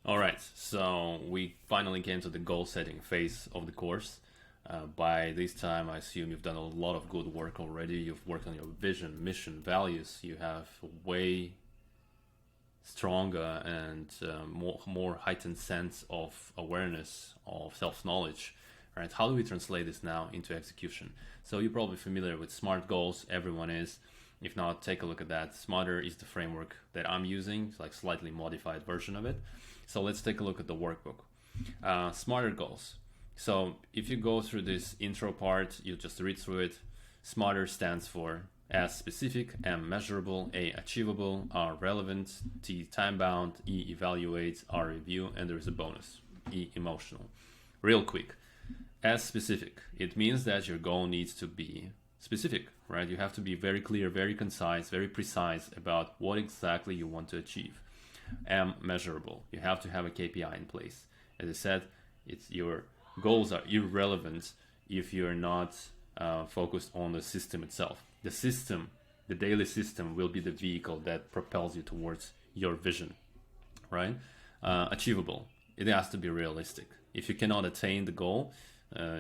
All right, so we finally came to the goal setting phase of the course. By this time, I assume you've done a lot of good work already. You've worked on your vision, mission, values. You have way stronger and more heightened sense of awareness, of self-knowledge. Right? How do we translate this now into execution? So you're probably familiar with SMART goals. Everyone is. If not, take a look at that. Smarter is the framework that I'm using. It's like slightly modified version of it. So let's take a look at the workbook. Smarter goals. So if you go through this intro part, you just read through it. Smarter stands for S, specific, M, measurable, A, achievable, R, relevant, T, time bound, E, evaluate, R, review, and there is a bonus, E, emotional. Real quick, S, specific. It means that your goal needs to be specific, right? You have to be very clear, very concise, very precise about what exactly you want to achieve. M, measurable. You have to have a KPI in place. As I said, your goals are irrelevant if you're not focused on the system itself. The system, the daily system, will be the vehicle that propels you towards your vision, right? Achievable. It has to be realistic. If you cannot attain the goal,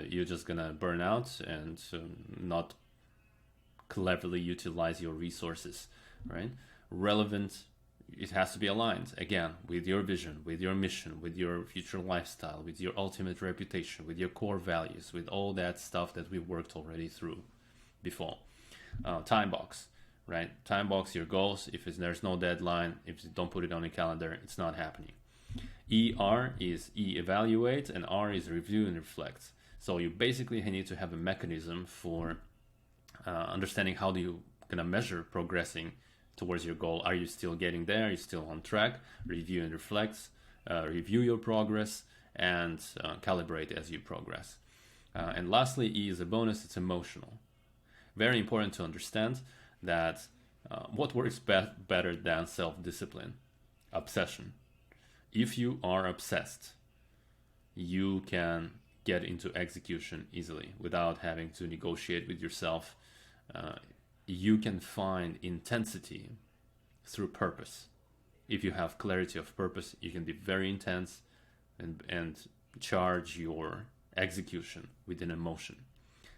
you're just gonna burn out and not cleverly utilize your resources, right? Relevant. It has to be aligned again with your vision, with your mission, with your future lifestyle, with your ultimate reputation, with your core values, with all that stuff that we worked already through before. Time box, right? Time box your goals. If there's no deadline, if you don't put it on your calendar, it's not happening. ER is E, evaluate, and R is review and reflect. So you basically need to have a mechanism for understanding how do you gonna measure progressing towards your goal. Are you still getting there? Are you still on track? Review and reflect, review your progress, and calibrate as you progress. And lastly, E is a bonus. It's emotional. Very important to understand that what works better than self-discipline? Obsession. If you are obsessed, you can get into execution easily without having to negotiate with yourself. You can find intensity through purpose. If you have clarity of purpose, you can be very intense and charge your execution with an emotion.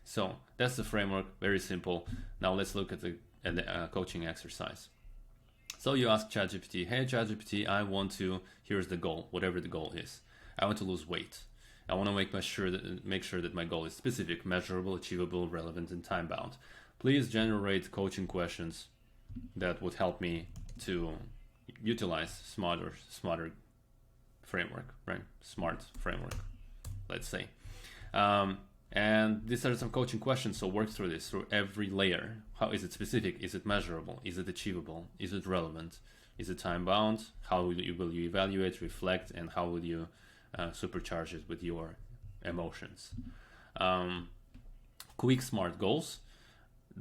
So that's the framework, very simple. Now let's look at the coaching exercise. So you ask ChatGPT, hey ChatGPT, here's the goal, whatever the goal is. I want to lose weight. I want to make sure that my goal is specific, measurable, achievable, relevant, and time bound. Please generate coaching questions that would help me to utilize smarter framework, right? Smart framework, let's say. And these are some coaching questions, so work through this, through every layer. How is it specific? Is it measurable? Is it achievable? Is it relevant? Is it time bound? How will you evaluate, reflect, and how will you supercharge it with your emotions? Quick SMART goals.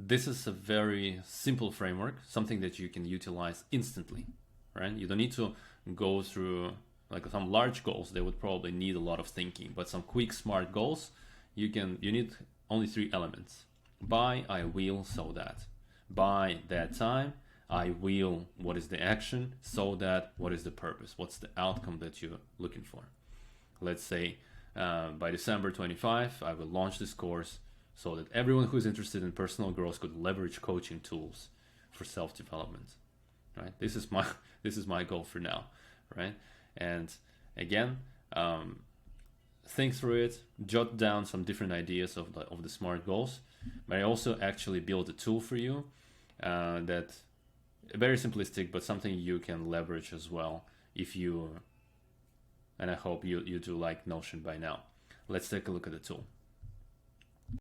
This is a very simple framework, something that you can utilize instantly, right? You don't need to go through like some large goals. They would probably need a lot of thinking, but some quick SMART goals, you need only 3 elements. By, I will, so that. By that time, I will, what is the action? So that, what is the purpose? What's the outcome that you're looking for? Let's say by December 25, I will launch this course so that everyone who's interested in personal growth could leverage coaching tools for self-development, right? This is my goal for now, right? And again, think through it, jot down some different ideas of the SMART goals. But I also actually build a tool for you that very simplistic, but something you can leverage as well if you, and I hope you do like Notion by now. Let's take a look at the tool.